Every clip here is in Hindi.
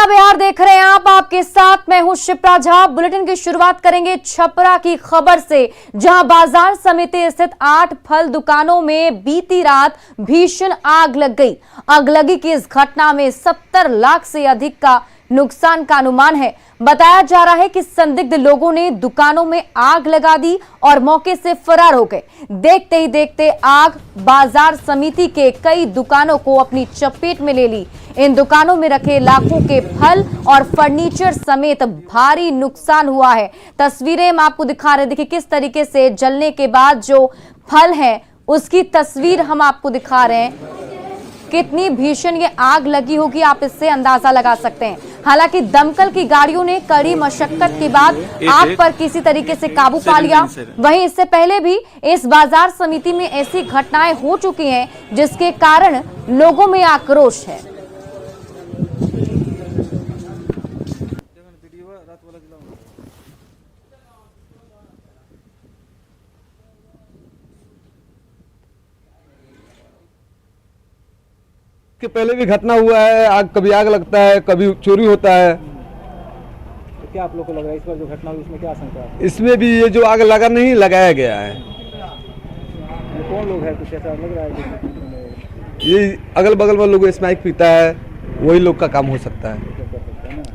बिहार देख रहे हैं आप, आपके साथ मैं हूं शिप्रा झा। बुलेटिन की शुरुआत करेंगे छपरा की खबर से, जहां बाजार समिति स्थित 8 फल दुकानों में बीती रात भीषण आग लग गई। अगलगी की इस घटना में 70 लाख से अधिक का नुकसान का अनुमान है। बताया जा रहा है कि संदिग्ध लोगों ने दुकानों में आग लगा दी और मौके से फरार हो गए। देखते ही देखते आग बाजार समिति के कई दुकानों को अपनी चपेट में ले ली। इन दुकानों में रखे लाखों के फल और फर्नीचर समेत भारी नुकसान हुआ है। तस्वीरें हम आपको दिखा रहे हैं। देखिए किस तरीके से जलने के बाद जो फल है उसकी तस्वीर हम आपको दिखा रहे हैं। कितनी भीषण ये आग लगी होगी, आप इससे अंदाजा लगा सकते हैं। हालांकि दमकल की गाड़ियों ने कड़ी मशक्कत के बाद आग पर किसी तरीके से काबू पा लिया। वहीं इससे पहले भी इस बाजार समिति में ऐसी घटनाएं हो चुकी हैं जिसके कारण लोगों में आक्रोश है। के पहले भी घटना हुआ है, कभी आग लगता है, कभी चोरी होता है। तो क्या आप लोग को लग रहा है इस बार जो घटना हुई इसमें क्या आशंका है? इसमें भी ये जो आग लगा नहीं लगाया गया है। ये कौन लोग हैं, कुछ ऐसा लग रहा है? ये अगल बगल में लोग स्मैक पीता है, वही लोग का काम हो सकता है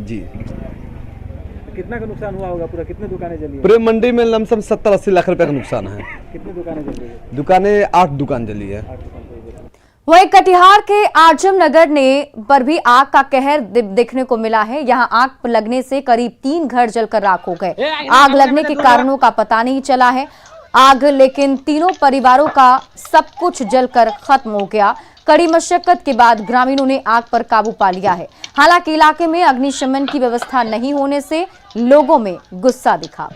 जी। तो कितना का नुकसान हुआ होगा पूरा? कितने दुकानें जली? पूरे मंडी में लमसम 70-80 लाख रुपए का नुकसान है। कितनी दुकानें जली है? दुकानें 8 दुकान जली है। 8 दुकान जली है। वहीं कटिहार के आजम नगर ने पर भी आग का कहर देखने को मिला है। यहां आग लगने से करीब 3 घर जलकर राख हो गए। आग लगने के कारणों का पता नहीं चला है आग, लेकिन तीनों परिवारों का सब कुछ जलकर खत्म हो गया। कड़ी मशक्कत के बाद ग्रामीणों ने आग पर काबू पा लिया है। हालांकि इलाके में अग्निशमन की व्यवस्था नहीं होने से लोगों में गुस्सा दिखा।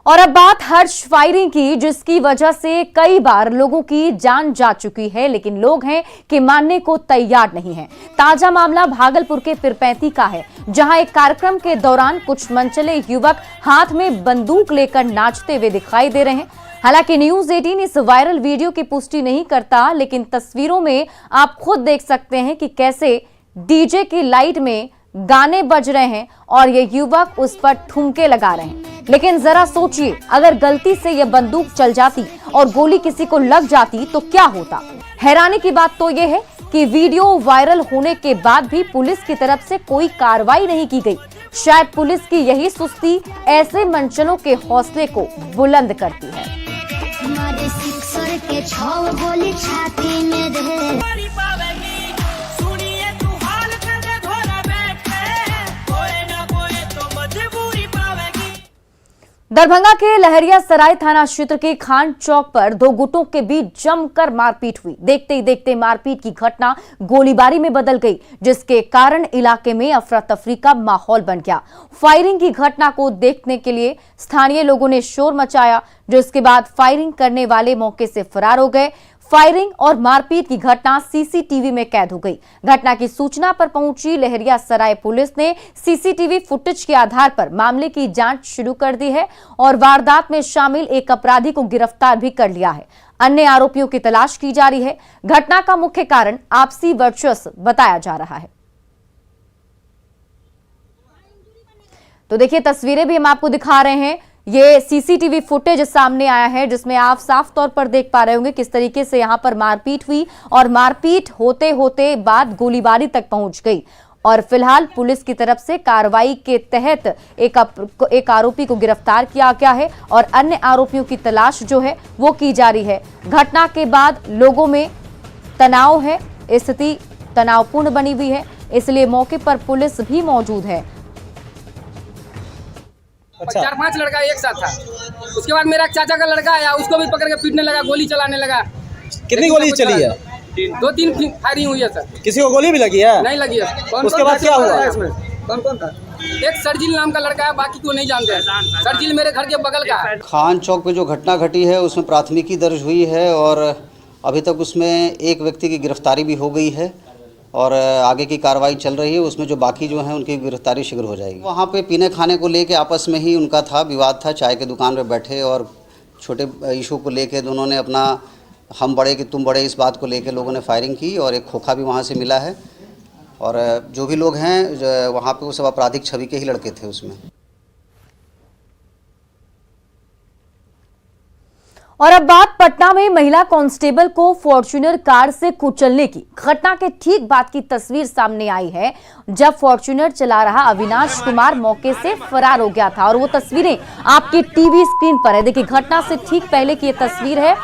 और अब बात हर्ष फायरिंग की, जिसकी वजह से कई बार लोगों की जान जा चुकी है, लेकिन लोग हैं कि मानने को तैयार नहीं हैं। ताजा मामला भागलपुर के पिरपैंती का है, जहां एक कार्यक्रम के दौरान कुछ मनचले युवक हाथ में बंदूक लेकर नाचते हुए दिखाई दे रहे हैं। हालांकि न्यूज़ 18 इस वायरल वीडियो की पुष्टि नहीं करता, लेकिन तस्वीरों में आप खुद देख सकते हैं कि कैसे डीजे की लाइट में गाने बज रहे हैं और ये युवक उस पर ठुमके लगा रहे हैं। लेकिन जरा सोचिए, अगर गलती से यह बंदूक चल जाती और गोली किसी को लग जाती तो क्या होता। हैरानी की बात तो यह है कि वीडियो वायरल होने के बाद भी पुलिस की तरफ से कोई कार्रवाई नहीं की गई। शायद पुलिस की यही सुस्ती ऐसे मंचलों के हौसले को बुलंद करती है। दरभंगा के लहरियासराय थाना क्षेत्र के खान चौक पर 2 गुटों के बीच जमकर मारपीट हुई। देखते ही देखते मारपीट की घटना गोलीबारी में बदल गई, जिसके कारण इलाके में अफरा तफरी का माहौल बन गया। फायरिंग की घटना को देखने के लिए स्थानीय लोगों ने शोर मचाया, जिसके बाद फायरिंग करने वाले मौके से फरार हो गए। फायरिंग और मारपीट की घटना सीसीटीवी में कैद हो गई। घटना की सूचना पर पहुंची लहरियासराय पुलिस ने सीसीटीवी फुटेज के आधार पर मामले की जांच शुरू कर दी है और वारदात में शामिल एक अपराधी को गिरफ्तार भी कर लिया है। अन्य आरोपियों की तलाश की जा रही है। घटना का मुख्य कारण आपसी वर्चस्व बताया जा रहा है। तो देखिए तस्वीरें भी हम आपको दिखा रहे हैं। ये सीसीटीवी फुटेज सामने आया है, जिसमें आप साफ तौर पर देख पा रहे होंगे किस तरीके से यहां पर मारपीट हुई और मारपीट होते होते बात गोलीबारी तक पहुंच गई। और फिलहाल पुलिस की तरफ से कार्रवाई के तहत एक आरोपी को गिरफ्तार किया गया है और अन्य आरोपियों की तलाश जो है वो की जा रही है। घटना के बाद लोगों में तनाव है, स्थिति तनावपूर्ण बनी हुई है, इसलिए मौके पर पुलिस भी मौजूद है। अच्छा। 4-5 लड़का एक साथ था। उसके बाद मेरा चाचा का लड़का आया, उसको भी पकड़ के पीटने लगा, गोली चलाने लगा। कितनी गोली चली है? 2-3 फायरिंग हुई है सर। किसी को गोली भी लगी है? नहीं लगी है। उसके बाद क्या हुआ? कौन था? एक सरजील नाम का लड़का है, बाकी को नहीं जानते हैं। सरजील मेरे घर के बगल का है। खान चौक पे जो घटना घटी है उसमें प्राथमिकी दर्ज हुई है और अभी तक उसमें एक व्यक्ति की गिरफ्तारी भी हो गई है और आगे की कार्रवाई चल रही है। उसमें जो बाकी जो हैं उनकी गिरफ्तारी शीघ्र हो जाएगी। वहाँ पे पीने खाने को लेके आपस में ही उनका था विवाद था, चाय के दुकान पे बैठे और छोटे इशू को लेके दोनों ने अपना हम बड़े कि तुम बड़े इस बात को लेके लोगों ने फायरिंग की और एक खोखा भी वहाँ से मिला है। और जो भी लोग हैं वहाँ पे वो सब आपराधिक छवि के ही लड़के थे उसमें। और अब बात पटना में महिला कांस्टेबल को फॉर्च्यूनर कार से कुचलने की घटना के ठीक बाद की तस्वीर सामने आई है, जब फॉर्च्यूनर चला रहा अविनाश कुमार मौके से फरार हो गया था। और वो तस्वीरें आपकी टीवी स्क्रीन पर है। देखिए, घटना से ठीक पहले की ये तस्वीर है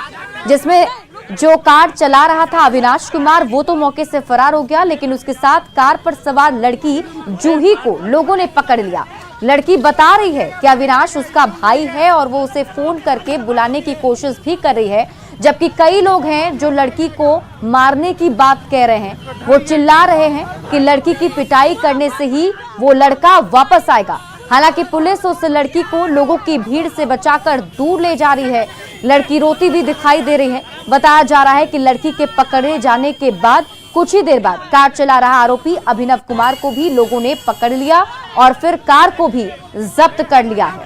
जिसमें जो कार चला रहा था अविनाश कुमार, वो तो मौके से फरार हो गया, लेकिन उसके साथ कार पर सवार लड़की जूही को लोगों ने पकड़ लिया। लड़की बता रही है कि अविनाश उसका भाई है और वो उसे फोन करके बुलाने की कोशिश भी कर रही है, जबकि कई लोग हैं जो लड़की को मारने की बात कह रहे हैं। वो चिल्ला रहे हैं कि लड़की की पिटाई करने से ही वो लड़का वापस आएगा। हालांकि पुलिस उस लड़की को लोगों की भीड़ से बचाकर दूर ले जा रही है। लड़की रोती भी दिखाई दे रही है। बताया जा रहा है कि लड़की के पकड़े जाने के बाद कुछ ही देर बाद कार चला रहा आरोपी अभिनव कुमार को भी लोगों ने पकड़ लिया और फिर कार को भी जब्त कर लिया है।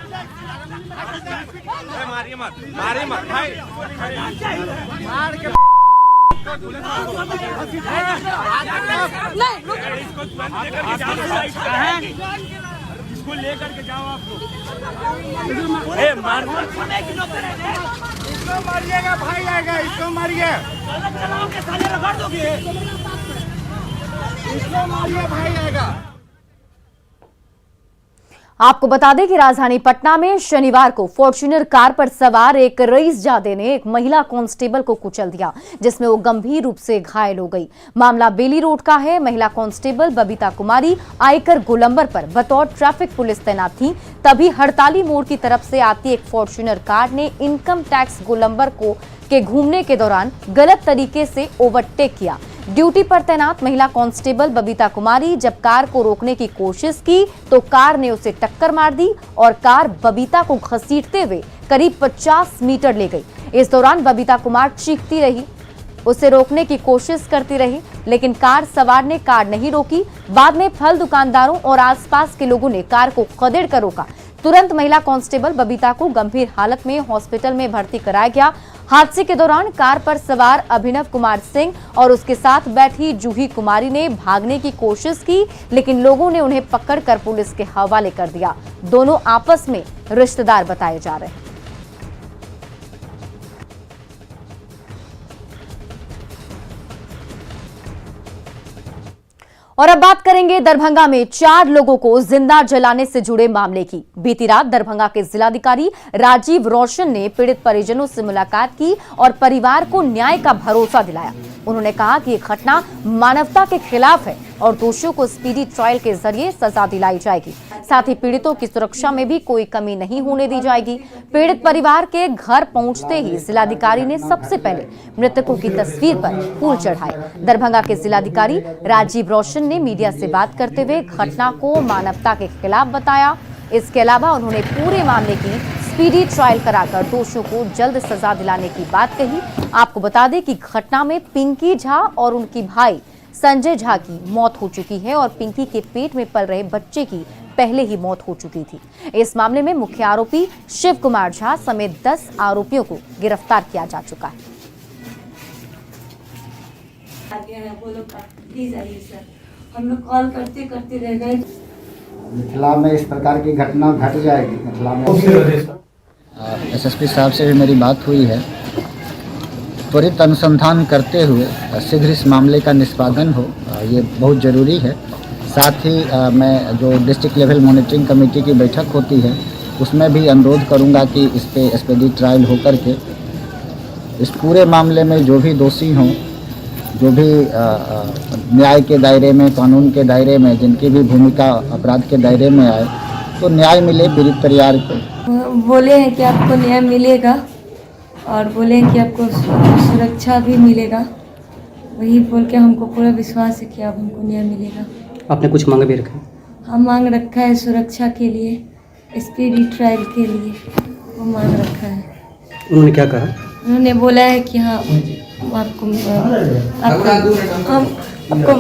इसको लेकर के जाओ आप लोग। इसको मारिएगा, भाई आएगा, इसको मारिए। इसको मारिए, भाई आएगा। आपको बता दें कि राजधानी पटना में शनिवार को फॉर्च्यूनर कार पर सवार एक रईसजादे ने एक महिला कांस्टेबल को कुचल दिया, जिसमें वो गंभीर रूप से घायल हो गई। मामला बेली रोड का है। महिला कांस्टेबल बबीता कुमारी आयकर गोलंबर पर बतौर ट्रैफिक पुलिस तैनात थी। तभी हड़ताली मोड़ की तरफ से आती एक फॉर्च्यूनर कार ने इनकम टैक्स गोलंबर के घूमने के दौरान गलत तरीके से ओवरटेक किया। ड्यूटी पर तैनात महिला कांस्टेबल बबीता कुमारी जब कार को रोकने की कोशिश की तो कार ने उसे टक्कर मार दी और कार बबीता को घसीटते हुए करीब 50 मीटर ले गई। इस दौरान बबीता कुमार चीखती रही, उसे रोकने की कोशिश करती रही, लेकिन कार सवार ने कार नहीं रोकी। बाद में फल दुकानदारों और आसपास के लोगों ने कार को खदेड़ कर रोका। तुरंत महिला कांस्टेबल बबीता को गंभीर हालत में हॉस्पिटल में भर्ती कराया गया। हादसे के दौरान कार पर सवार अभिनव कुमार सिंह और उसके साथ बैठी जूही कुमारी ने भागने की कोशिश की, लेकिन लोगों ने उन्हें पकड़कर पुलिस के हवाले कर दिया। दोनों आपस में रिश्तेदार बताए जा रहे हैं। और अब बात करेंगे दरभंगा में 4 लोगों को जिंदा जलाने से जुड़े मामले की। बीती रात दरभंगा के जिलाधिकारी राजीव रोशन ने पीड़ित परिजनों से मुलाकात की और परिवार को न्याय का भरोसा दिलाया। उन्होंने कहा कि ये घटना मानवता के खिलाफ है और दोषियों को स्पीडी ट्रायल के जरिए सजा दिलाई जाएगी। साथ ही पीड़ितों की सुरक्षा में भी कोई कमी नहीं होने दी जाएगी। पीड़ित परिवार के घर पहुंचते ही जिलाधिकारी ने सबसे पहले मृतकों की तस्वीर पर फूल चढ़ाए। दरभंगा के जिलाधिकारी राजीव रोशन ने मीडिया से बात करते हुए घटना को मानवता के खिलाफ बताया। इसके अलावा उन्होंने पूरे मामले की स्पीडी ट्रायल कराकर दोषियों को जल्द सजा दिलाने की बात कही। आपको बता दें कि घटना में पिंकी झा और उनकी भाई संजय झा की मौत हो चुकी है और पिंकी के पेट में पल रहे बच्चे की पहले ही मौत हो चुकी थी। इस मामले में मुख्य आरोपी शिव कुमार झा समेत 10 आरोपियों को गिरफ्तार किया जा चुका है। हम लोग कॉल करते करते रह गए। मिथिला में इस प्रकार की घटना घट जाएगी। मिथिला में एसएसपी साहब से भी मेरी बात हुई है। त्वरित अनुसंधान करते हुए शीघ्र इस मामले का निष्पादन हो, ये बहुत ज़रूरी है। साथ ही मैं जो डिस्ट्रिक्ट लेवल मॉनिटरिंग कमेटी की बैठक होती है उसमें भी अनुरोध करूंगा कि इस पे स्पीडी ट्रायल होकर के इस पूरे मामले में जो भी दोषी हों, जो भी न्याय के दायरे में, कानून के दायरे में, जिनकी भी भूमिका अपराध के दायरे में आए, तो न्याय मिले पीड़ित परिवार को। बोले हैं कि आपको न्याय मिलेगा और बोले हैं कि आपको सुरक्षा भी मिलेगा। वही बोल के हमको पूरा विश्वास है कि अब हमको न्याय मिलेगा। आपने कुछ मांग भी रखा है? हाँ, मांग रखा है सुरक्षा के लिए, स्पीडी ट्रायल के लिए वो मांग रखा है। उन्होंने क्या कहा? उन्होंने बोला है कि हाँ आपको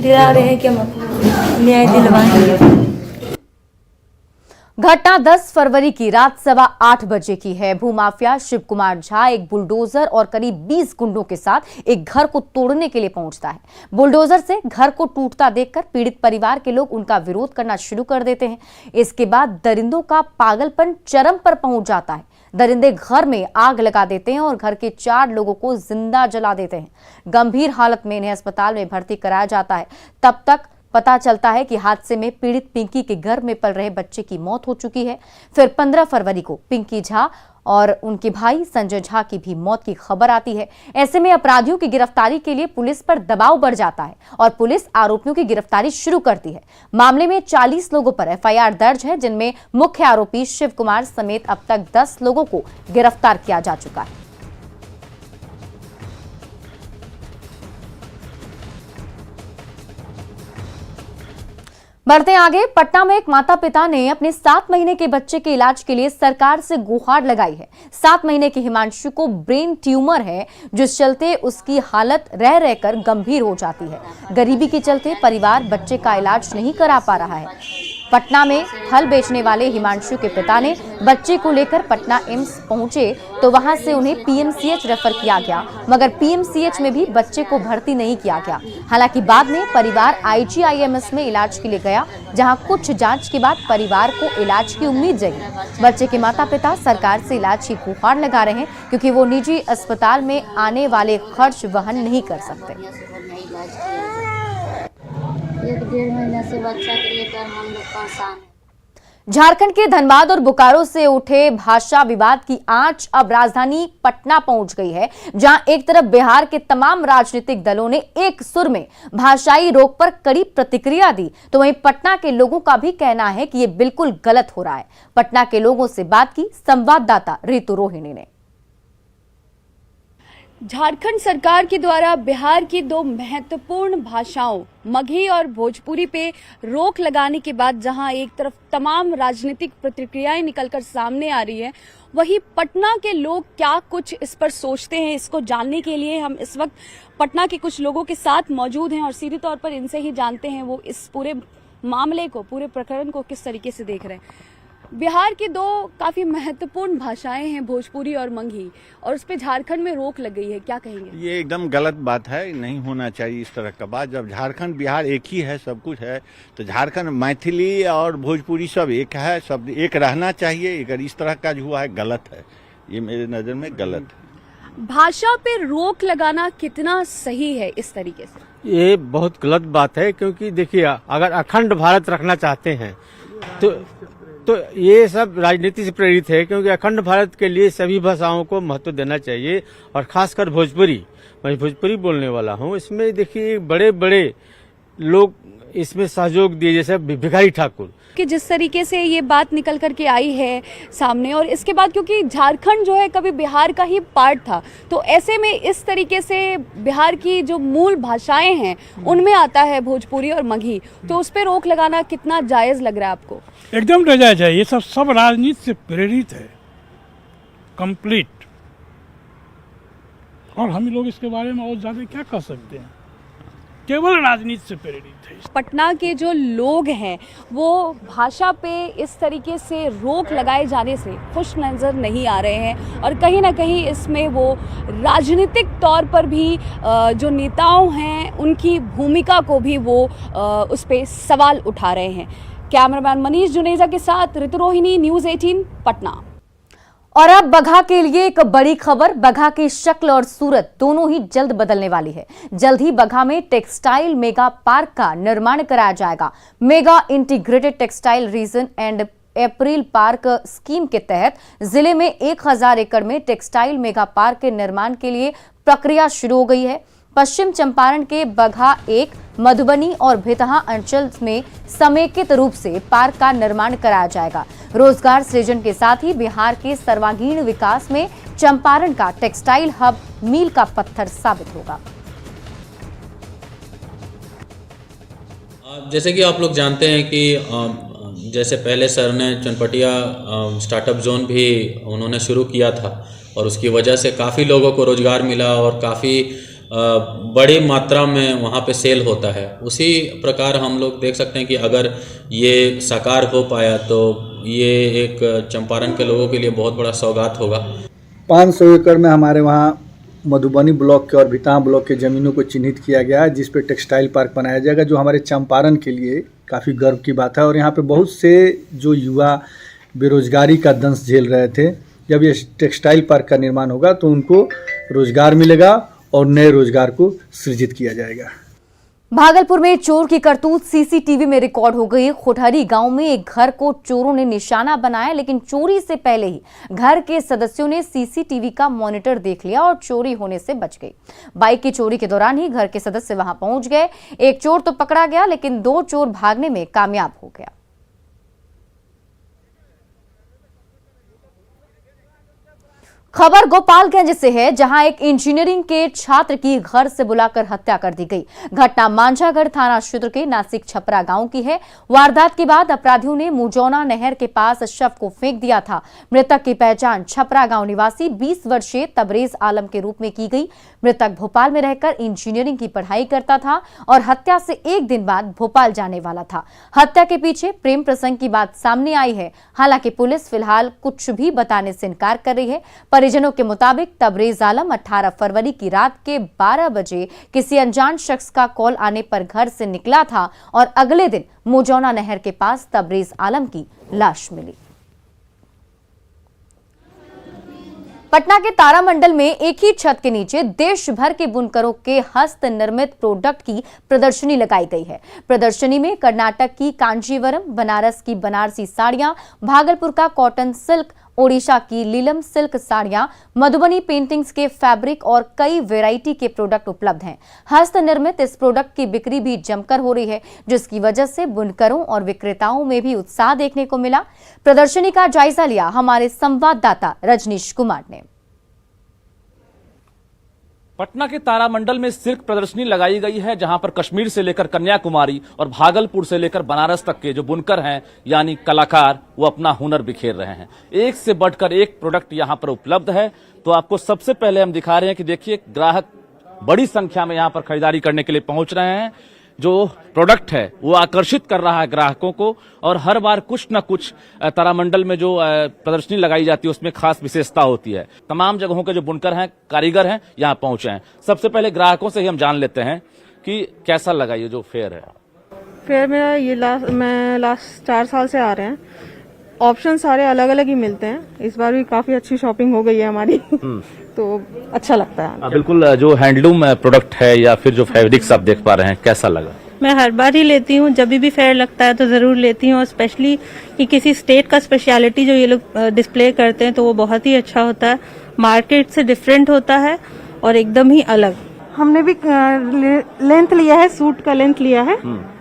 दिला रहे हैं कि हम आपको न्याय दिलवाएंगे। घटना 10 फरवरी की रात 8:15 बजे की है। भूमाफिया शिव कुमार झा एक बुलडोजर और करीब 20 गुंडों के साथ एक घर को तोड़ने के लिए पहुंचता है। बुलडोजर से घर को टूटता देखकर पीड़ित परिवार के लोग उनका विरोध करना शुरू कर देते हैं। इसके बाद दरिंदों का पागलपन चरम पर पहुंच जाता है। दरिंदे घर में आग लगा देते हैं और घर के 4 लोगों को जिंदा जला देते हैं। गंभीर हालत में इन्हें अस्पताल में भर्ती कराया जाता है। तब तक पता चलता है कि हादसे में पीड़ित पिंकी के घर में पल रहे बच्चे की मौत हो चुकी है। फिर 15 फरवरी को पिंकी झा और उनके भाई संजय झा की भी मौत की खबर आती है। ऐसे में अपराधियों की गिरफ्तारी के लिए पुलिस पर दबाव बढ़ जाता है और पुलिस आरोपियों की गिरफ्तारी शुरू करती है। मामले में 40 लोगों पर एफआईआर दर्ज है, जिनमें मुख्य आरोपी शिव कुमार समेत अब तक 10 लोगों को गिरफ्तार किया जा चुका है। बढ़ते आगे, पटना में एक माता पिता ने अपने 7 महीने के बच्चे के इलाज के लिए सरकार से गुहार लगाई है। 7 महीने के हिमांशु को ब्रेन ट्यूमर है, जिस चलते उसकी हालत रह रहकर गंभीर हो जाती है। गरीबी के चलते परिवार बच्चे का इलाज नहीं करा पा रहा है। पटना में फल बेचने वाले हिमांशु के पिता ने बच्चे को लेकर पटना एम्स पहुंचे तो वहां से उन्हें पीएमसीएच रेफर किया गया, मगर पीएमसीएच में भी बच्चे को भर्ती नहीं किया गया। हालांकि बाद में परिवार आईजीआईएमएस में इलाज के लिए गया, जहां कुछ जांच के बाद परिवार को इलाज की उम्मीद जगी। बच्चे के माता पिता सरकार से इलाज की गुहार लगा रहे हैं, क्योंकि वो निजी अस्पताल में आने वाले खर्च वहन नहीं कर सकते। 1-1.5 महीने से बच्चा को लेकर हम लोग परेशान हैं। झारखंड के धनबाद और बोकारो से उठे भाषा विवाद की आंच अब राजधानी पटना पहुंच गई है, जहां एक तरफ बिहार के तमाम राजनीतिक दलों ने एक सुर में भाषाई रोक पर कड़ी प्रतिक्रिया दी, तो वहीं पटना के लोगों का भी कहना है कि यह बिल्कुल गलत हो रहा है। पटना के लोगों से बात की संवाददाता रितु रोहिणी ने। झारखंड सरकार के द्वारा बिहार की 2 महत्वपूर्ण भाषाओं मगही और भोजपुरी पे रोक लगाने के बाद जहां एक तरफ तमाम राजनीतिक प्रतिक्रियाएं निकलकर सामने आ रही है, वहीं पटना के लोग क्या कुछ इस पर सोचते हैं, इसको जानने के लिए हम इस वक्त पटना के कुछ लोगों के साथ मौजूद हैं और सीधे तौर पर इनसे ही जानते हैं वो इस पूरे मामले को, पूरे प्रकरण को किस तरीके से देख रहे हैं। बिहार की 2 काफी महत्वपूर्ण भाषाएं हैं भोजपुरी और मंगही, और उस पे झारखंड में रोक लग गई है, क्या कहेंगे? ये एकदम गलत बात है, नहीं होना चाहिए इस तरह का बात। जब झारखंड बिहार एक ही है, सब कुछ है, तो झारखंड मैथिली और भोजपुरी सब एक है, सब एक रहना चाहिए। अगर इस तरह का जो हुआ है गलत है, ये मेरे नजर में गलत है। भाषा पे रोक लगाना कितना सही है इस तरीके से? ये बहुत गलत बात है, क्योंकि देखिए अगर अखंड भारत रखना चाहते हैं तो ये सब राजनीति से प्रेरित है, क्योंकि अखंड भारत के लिए सभी भाषाओं को महत्व देना चाहिए, और खासकर भोजपुरी। मैं भोजपुरी बोलने वाला हूँ। इसमें देखिए बड़े बड़े लोग इसमें सहयोग दिए, जैसे भिखारी ठाकुर, कि जिस तरीके से ये बात निकल करके आई है सामने, और इसके बाद क्योंकि झारखंड जो है कभी बिहार का ही पार्ट था, तो ऐसे में इस तरीके से बिहार की जो मूल भाषाएं हैं उनमें आता है भोजपुरी और मगही, तो उस पर रोक लगाना कितना जायज लग रहा है आपको? एकदम नाजायज है। ये सब राजनीति से प्रेरित है, कंप्लीट। और हम लोग इसके बारे में और ज्यादा क्या कह सकते हैं, केवल राजनीति से प्रेरित है। पटना के जो लोग हैं वो भाषा पे इस तरीके से रोक लगाए जाने से खुश नजर नहीं आ रहे हैं, और कहीं ना कहीं इसमें वो राजनीतिक तौर पर भी जो नेताओं हैं उनकी भूमिका को भी वो उस पे सवाल उठा रहे हैं। कैमरामैन मनीष जुनेजा के साथ ऋतु रोहिणी, न्यूज़ 18 पटना। और अब बगहा के लिए एक बड़ी खबर। बगहा की शक्ल और सूरत दोनों ही जल्द बदलने वाली है। जल्द ही बगहा में टेक्सटाइल मेगा पार्क का निर्माण कराया जाएगा। Mega integrated textile reason and April park scheme के तहत जिले में 1000 एकड़ में टेक्सटाइल मेगा पार्क के निर्माण के लिए प्रक्रिया शुरू हो गई है। पश्चिम चंपारण के बगहा 1, मधुबनी और भितहा अंचल में समेकित रूप से पार्क का निर्माण कराया जाएगा। रोजगार सृजन के साथ ही बिहार के सर्वांगीण विकास में चंपारण का टेक्सटाइल हब मील का पत्थर साबित होगा। जैसे कि आप लोग जानते हैं कि जैसे पहले सर ने चनपटिया स्टार्टअप जोन भी उन्होंने शुरू किया था, और उसकी वजह से काफ़ी लोगों को रोज़गार मिला और काफ़ी बड़ी मात्रा में वहाँ पे सेल होता है। उसी प्रकार हम लोग देख सकते हैं कि अगर ये साकार हो पाया तो ये एक चंपारण के लोगों के लिए बहुत बड़ा सौगात होगा। 500 एकड़ में हमारे वहाँ मधुबनी ब्लॉक के और भिताहा ब्लॉक के ज़मीनों को चिन्हित किया गया है, जिस पे टेक्सटाइल पार्क बनाया जाएगा, जो हमारे चंपारण के लिए काफ़ी गर्व की बात है। और यहाँ पे बहुत से जो युवा बेरोजगारी का दंश झेल रहे थे, जब ये टेक्सटाइल पार्क का निर्माण होगा तो उनको रोजगार मिलेगा और नए रोजगार को सृजित किया जाएगा। भागलपुर में चोर की करतूत सीसीटीवी में रिकॉर्ड हो गई। खुटहरी गांव में एक घर को चोरों ने निशाना बनाया, लेकिन चोरी से पहले ही घर के सदस्यों ने सीसीटीवी का मॉनिटर देख लिया और चोरी होने से बच गई। बाइक की चोरी के दौरान ही घर के सदस्य वहां पहुंच गए। एक चोर तो पकड़ा गया, लेकिन 2 चोर भागने में कामयाब हो गया। खबर गोपालगंज से है, जहां एक इंजीनियरिंग के छात्र की घर से बुलाकर हत्या कर दी गई। घटना मांझागढ़ थाना क्षेत्र के नासिक छपरा गांव की है। वारदात के बाद अपराधियों ने मुजौना नहर के पास शव को फेंक दिया था। मृतक की पहचान छपरा गांव निवासी 20 वर्षीय तबरेज आलम के रूप में की गई। मृतक भोपाल में रहकर इंजीनियरिंग की पढ़ाई करता था और हत्या से एक दिन बाद भोपाल जाने वाला था। हत्या के पीछे प्रेम प्रसंग की बात सामने आई है। हालांकि पुलिस फिलहाल कुछ भी बताने से इनकार कर रही है। परिजनों के मुताबिक तबरेज आलम 18 फरवरी की रात के 12 बजे किसी अनजान शख्स का कॉल आने पर घर से निकला था और अगले दिन मुजौना नहर के पास तबरेज आलम की लाश मिली। पटना के तारामंडल में एक ही छत के नीचे देश भर के बुनकरों के हस्त निर्मित प्रोडक्ट की प्रदर्शनी लगाई गई है। प्रदर्शनी में कर्नाटक की कांजीवरम, बनारस की बनारसी साड़ियां, भागलपुर का कॉटन सिल्क, ओडिशा की लीलम सिल्क साड़ियां, मधुबनी पेंटिंग्स के फैब्रिक और कई वैरायटी के प्रोडक्ट उपलब्ध हैं। हस्त निर्मित इस प्रोडक्ट की बिक्री भी जमकर हो रही है, जिसकी वजह से बुनकरों और विक्रेताओं में भी उत्साह देखने को मिला। प्रदर्शनी का जायजा लिया हमारे संवाददाता रजनीश कुमार ने। पटना के तारामंडल में सिल्क प्रदर्शनी लगाई गई है, जहां पर कश्मीर से लेकर कन्याकुमारी और भागलपुर से लेकर बनारस तक के जो बुनकर हैं यानी कलाकार, वो अपना हुनर बिखेर रहे हैं। एक से बढ़कर एक प्रोडक्ट यहां पर उपलब्ध है। तो आपको सबसे पहले हम दिखा रहे हैं कि देखिए, ग्राहक बड़ी संख्या में यहां पर खरीदारी करने के लिए पहुंच रहे हैं। जो प्रोडक्ट है वो आकर्षित कर रहा है ग्राहकों को, और हर बार कुछ न कुछ तारामंडल में जो प्रदर्शनी लगाई जाती है उसमें खास विशेषता होती है। तमाम जगहों के जो बुनकर हैं, कारीगर हैं, यहाँ पहुंचे हैं। सबसे पहले ग्राहकों से ही हम जान लेते हैं कि कैसा लगा ये जो फेयर है। फेयर मेरा ये लास्ट 4 साल से आ रहे हैं। ऑप्शन सारे अलग अलग ही मिलते हैं। इस बार भी काफी अच्छी शॉपिंग हो गई है हमारी तो अच्छा लगता है। बिल्कुल, जो हैंडलूम प्रोडक्ट है या फिर जो फैब्रिक्स आप देख पा रहे हैं, कैसा लगा? मैं हर बार ही लेती हूँ, जब भी फेयर लगता है तो जरूर लेती हूँ। स्पेशली कि किसी स्टेट का स्पेशलिटी जो ये लोग डिस्प्ले करते हैं तो वो बहुत ही अच्छा होता है, मार्केट से डिफरेंट होता है और एकदम ही अलग। हमने भी लेंथ लिया है, सूट का लेंथ लिया है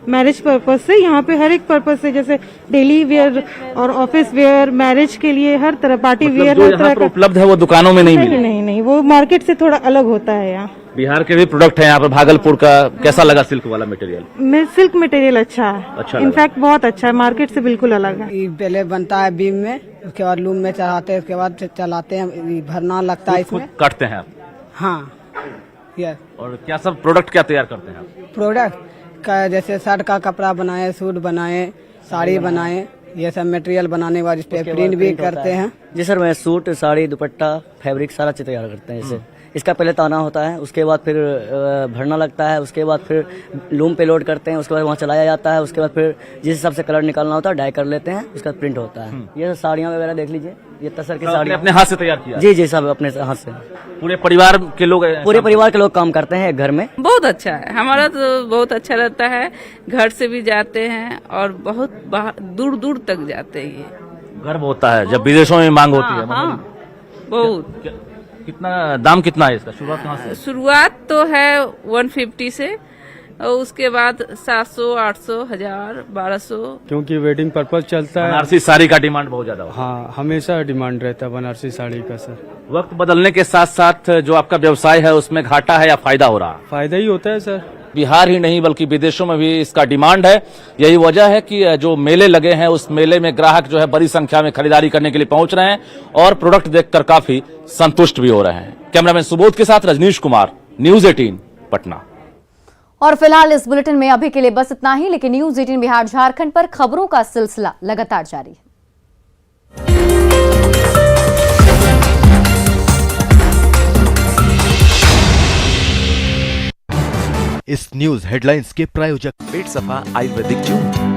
मैरिज पर्पज से। यहाँ पे हर एक पर्पज से, जैसे डेली वेयर और ऑफिस वेयर, मैरिज के लिए हर तरह, पार्टी वेयर हर तरह का उपलब्ध है। वो दुकानों में नहीं मिलेगा? नहीं, वो मार्केट से थोड़ा अलग होता है। यहाँ बिहार के भी प्रोडक्ट है यहाँ पर। भागलपुर का कैसा लगा सिल्क वाला मटेरियल? सिल्क मटेरियल अच्छा है, इनफैक्ट बहुत अच्छा है, मार्केट से बिल्कुल अलग है। पहले बनता है बीम में, उसके बाद लूम में चढ़ाते हैं, उसके बाद चलाते हैं, भरना लगता है इसमें। काटते हैं आप? हाँ। और क्या सब प्रोडक्ट क्या तैयार करते हैं आप? प्रोडक्ट का जैसे शर्ट का कपड़ा बनाए, सूट बनाए, साड़ी बनाए, ये सब मटेरियल बनाने के बाद इस पे प्रिंट भी करते हैं। जी सर, मैं सूट, साड़ी, दुपट्टा, फैब्रिक सारा चीज तैयार करते हैं। इसे इसका पहले ताना होता है, उसके बाद फिर भरना लगता है, उसके बाद फिर लूम पे लोड करते हैं, उसके बाद वहाँ चलाया जाता है, उसके बाद फिर जिस हिसाब से कलर निकालना होता है डाई कर लेते हैं, उसका प्रिंट होता है। ये साड़ियाँ वगैरह देख लीजिए, ये तसर की साड़ी अपने हाथ से तैयार किया? जी, सब अपने हाथ से। पूरे परिवार के लोग काम करते हैं घर में। बहुत अच्छा है, हमारा तो बहुत अच्छा रहता है। घर से भी जाते हैं और बहुत दूर दूर तक जाते हैं। ये गर्व होता है जब विदेशों में मांग होती है। बहुत। कितना दाम कितना है इसका? शुरुआत कहाँ से? शुरुआत तो है 150 से, और उसके बाद 700, 800, 1000, 1200। क्योंकि वेडिंग पर्पज चलता है। बनारसी साड़ी का डिमांड बहुत ज्यादा। हाँ, हमेशा डिमांड रहता है बनारसी साड़ी का सर। वक्त बदलने के साथ साथ जो आपका व्यवसाय है उसमें घाटा है या फायदा हो रहा है? फायदा ही होता है सर। बिहार ही नहीं बल्कि विदेशों में भी इसका डिमांड है। यही वजह है कि जो मेले लगे हैं उस मेले में ग्राहक जो है बड़ी संख्या में खरीदारी करने के लिए पहुंच रहे हैं और प्रोडक्ट देखकर काफी संतुष्ट भी हो रहे हैं। कैमरामैन सुबोध के साथ रजनीश कुमार, न्यूज 18 पटना। और फिलहाल इस बुलेटिन में अभी के लिए बस इतना ही, लेकिन न्यूज 18 बिहार झारखंड पर खबरों का सिलसिला लगातार जारी है। इस न्यूज हेडलाइंस के प्रायोजक पेट सफा आयुर्वेदिक जूस।